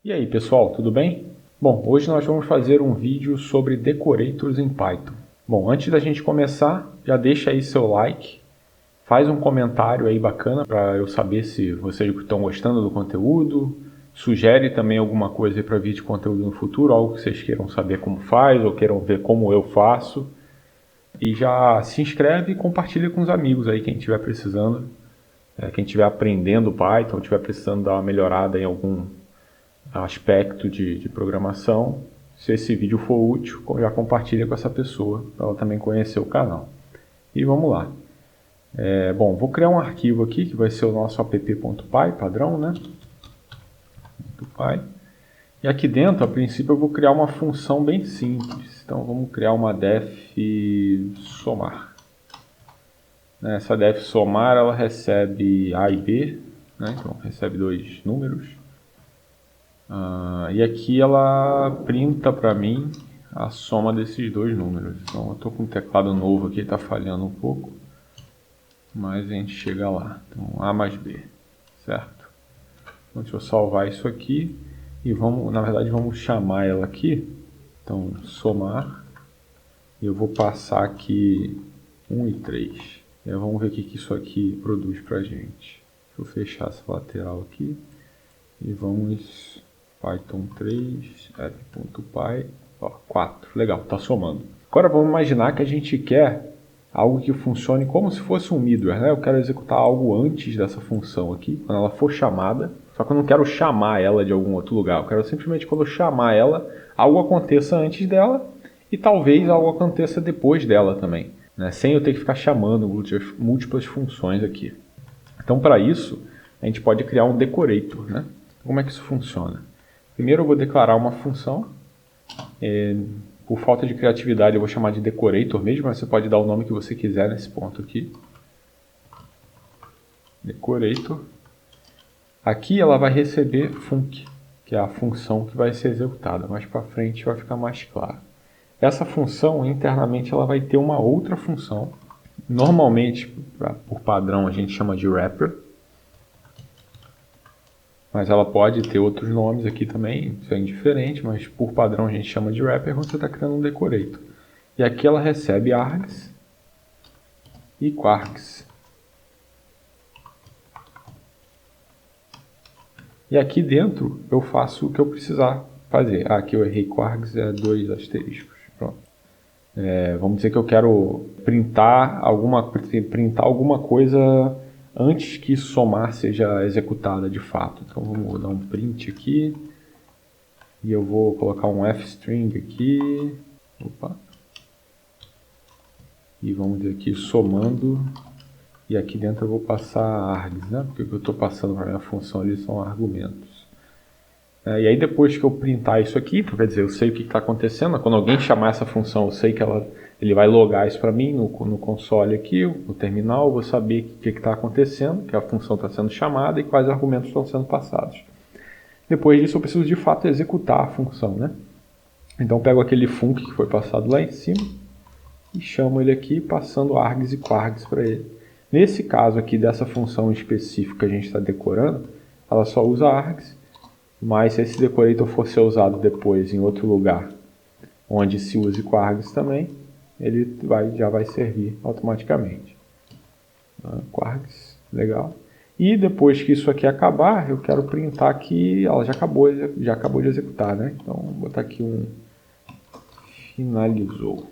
E aí pessoal, tudo bem? Bom, hoje nós vamos fazer um vídeo sobre decorators em Python. Bom, antes da gente começar, já deixa aí seu like, faz um comentário aí bacana para eu saber se vocês estão gostando do conteúdo, sugere também alguma coisa para vídeo de conteúdo no futuro, algo que vocês queiram saber como faz ou queiram ver como eu faço. E já se inscreve e compartilha com os amigos aí, quem estiver precisando, quem estiver aprendendo Python, estiver precisando dar uma melhorada em algum aspecto de programação. Se esse vídeo for útil, já compartilha com essa pessoa, para ela também conhecer o canal. E vamos lá. Bom, vou criar um arquivo aqui, que vai ser o nosso app.py, padrão, né? .py. E aqui dentro, a princípio, eu vou criar uma função bem simples. Então, vamos criar uma def somar. Essa def somar, ela recebe A e B, né? Então, recebe dois números. E aqui ela printa para mim a soma desses dois números. Então eu estou com um teclado novo aqui, está falhando um pouco, mas a gente chega lá. Então A mais B, certo? Então deixa eu salvar isso aqui e na verdade vamos chamar ela aqui. Então somar, e eu vou passar aqui 1 e 3. E aí vamos ver o que isso aqui produz para a gente. Deixa eu fechar essa lateral aqui e vamos... Python 3, app.py, 4, legal, está somando. Agora vamos imaginar que a gente quer algo que funcione como se fosse um middleware, né? Eu quero executar algo antes dessa função aqui, quando ela for chamada, só que eu não quero chamar ela de algum outro lugar, eu quero simplesmente quando eu chamar ela, algo aconteça antes dela e talvez algo aconteça depois dela também, né? Sem eu ter que ficar chamando múltiplas funções aqui. Então para isso, a gente pode criar um decorator, né? Como é que isso funciona? Primeiro eu vou declarar uma função, por falta de criatividade eu vou chamar de decorator mesmo, mas você pode dar o nome que você quiser nesse ponto aqui. Decorator. Aqui ela vai receber func, que é a função que vai ser executada. Mais para frente vai ficar mais claro. Essa função, internamente, ela vai ter uma outra função. Normalmente, por padrão, a gente chama de wrapper. Mas ela pode ter outros nomes aqui também, isso é indiferente, mas por padrão a gente chama de wrapper quando você está criando um decorator. E aqui ela recebe args e quarks. E aqui dentro eu faço o que eu precisar fazer. Aqui eu errei quarks, é 2 asteriscos. Pronto. Vamos dizer que eu quero printar alguma coisa antes que somar seja executada de fato. Então vamos dar um print aqui. E eu vou colocar um fstring aqui. Opa. E vamos dizer aqui somando. E aqui dentro eu vou passar args, né? Porque o que eu estou passando para a minha função ali são argumentos. E aí depois que eu printar isso aqui, quer dizer, eu sei o que está acontecendo. Quando alguém chamar essa função, eu sei que ele vai logar isso para mim no console aqui, no terminal. Eu vou saber o que está acontecendo, que a função está sendo chamada e quais argumentos estão sendo passados. Depois disso eu preciso de fato executar a função, né? Então eu pego aquele func que foi passado lá em cima e chamo ele aqui passando args e quarks para ele. Nesse caso aqui dessa função específica que a gente está decorando, ela só usa args. Mas se esse decorator for ser usado depois em outro lugar, onde se use quarks também, ele já vai servir automaticamente. Quarks, legal. E depois que isso aqui acabar, eu quero printar que ela já acabou de executar, né? Então vou botar aqui um finalizou.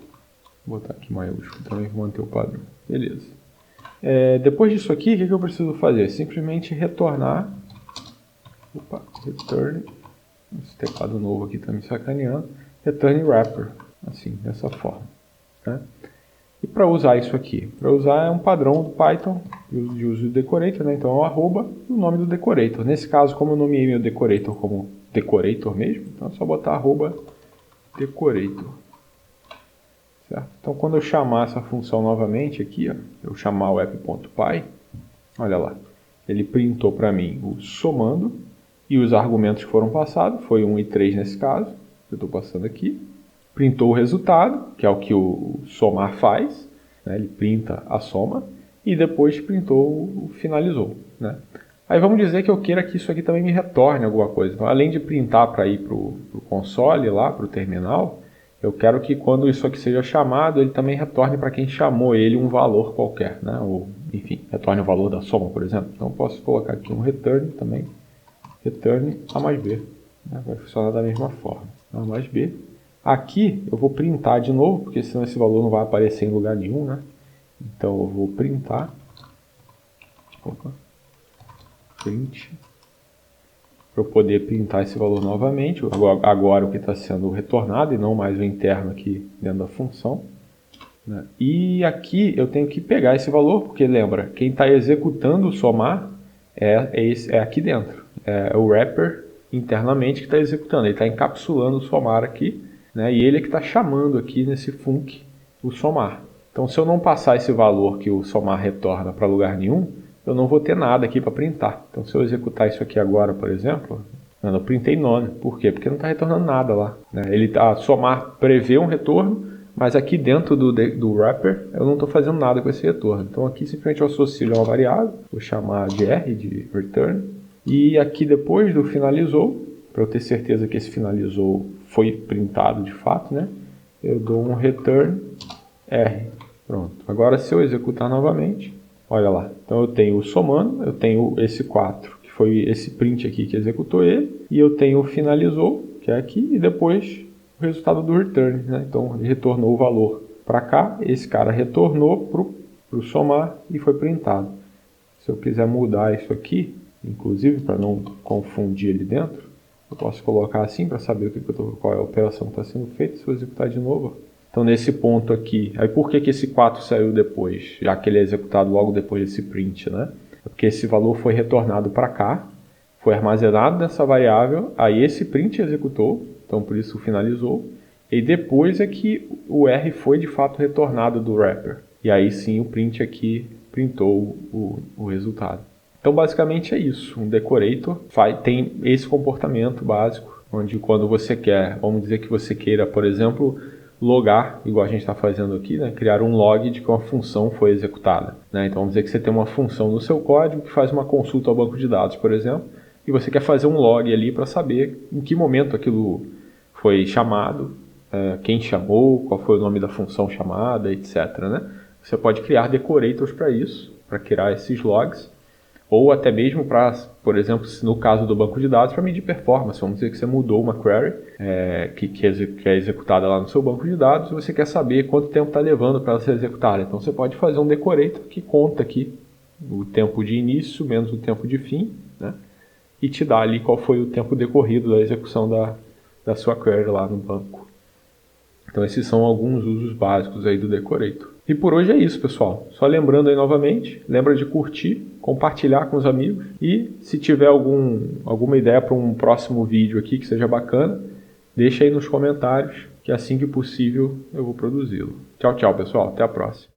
Vou botar aqui maiúsculo também para manter o padrão. Beleza. Depois disso aqui, o que eu preciso fazer? Simplesmente retornar. Return, esse teclado novo aqui está me sacaneando, return wrapper, assim, dessa forma, né? E para usar isso aqui, para usar é um padrão do Python de uso do decorator, né? Então é o arroba e o nome do decorator. Nesse caso, como eu nomeei meu decorator como decorator mesmo, então é só botar arroba decorator, certo? Então quando eu chamar essa função novamente aqui, ó, eu chamar o app.py, olha lá, ele printou para mim o somando. E os argumentos que foram passados, foi 1 e 3 nesse caso, que eu estou passando aqui. Printou o resultado, que é o que o somar faz, né? Ele printa a soma, e depois printou o finalizou, né? Aí vamos dizer que eu queira que isso aqui também me retorne alguma coisa. Então, além de printar para ir para o console, lá para o terminal, eu quero que quando isso aqui seja chamado, ele também retorne para quem chamou ele um valor qualquer, né? Ou, enfim, retorne o valor da soma, por exemplo. Então, eu posso colocar aqui um return também. Return A mais B. Né? Vai funcionar da mesma forma. A mais B. Aqui eu vou printar de novo, porque senão esse valor não vai aparecer em lugar nenhum, né? Então eu vou printar. Opa. Print. Para eu poder printar esse valor novamente. Agora o que está sendo retornado e não mais o interno aqui dentro da função. Né? E aqui eu tenho que pegar esse valor, porque lembra, quem está executando o somar é aqui dentro. É o wrapper internamente que está executando. Ele está encapsulando o somar aqui. Né? E ele é que está chamando aqui nesse func o somar. Então se eu não passar esse valor que o somar retorna para lugar nenhum, eu não vou ter nada aqui para printar. Então se eu executar isso aqui agora, por exemplo, eu printei none. Por quê? Porque não está retornando nada lá. Né? Somar prevê um retorno, mas aqui dentro do wrapper eu não estou fazendo nada com esse retorno. Então aqui simplesmente eu associo uma variável, vou chamar de R, de return, e aqui depois do finalizou, para eu ter certeza que esse finalizou foi printado de fato, né? Eu dou um return R. Pronto. Agora se eu executar novamente, olha lá. Então eu tenho o somando, eu tenho esse 4, que foi esse print aqui que executou ele, e eu tenho o finalizou, que é aqui, e depois o resultado do return, né? Então ele retornou o valor para cá, esse cara retornou para o somar e foi printado. Se eu quiser mudar isso aqui, inclusive para não confundir ali dentro, eu posso colocar assim para saber qual é a operação que está sendo feita. Se eu executar de novo, então nesse ponto aqui, aí por que esse 4 saiu depois, já que ele é executado logo depois desse print, né? É porque esse valor foi retornado para cá, foi armazenado nessa variável, aí esse print executou, então por isso finalizou, e depois é que o R foi de fato retornado do wrapper, e aí sim o print aqui printou o resultado. Então basicamente é isso, um decorator tem esse comportamento básico, onde quando você quer, vamos dizer que você queira, por exemplo, logar, igual a gente está fazendo aqui, né? Criar um log de que uma função foi executada. Né? Então vamos dizer que você tem uma função no seu código que faz uma consulta ao banco de dados, por exemplo, e você quer fazer um log ali para saber em que momento aquilo foi chamado, quem chamou, qual foi o nome da função chamada, etc. Né? Você pode criar decorators para isso, para criar esses logs, ou até mesmo para, por exemplo, no caso do banco de dados, para medir performance. Vamos dizer que você mudou uma query que é executada lá no seu banco de dados e você quer saber quanto tempo está levando para ela ser executada. Então você pode fazer um decorator que conta aqui o tempo de início menos o tempo de fim, né? E te dá ali qual foi o tempo decorrido da execução da sua query lá no banco. Então esses são alguns usos básicos aí do decorator. E por hoje é isso, pessoal. Só lembrando aí novamente, lembra de curtir, compartilhar com os amigos e se tiver alguma ideia para um próximo vídeo aqui que seja bacana, deixa aí nos comentários que assim que possível eu vou produzi-lo. Tchau, tchau, pessoal. Até a próxima.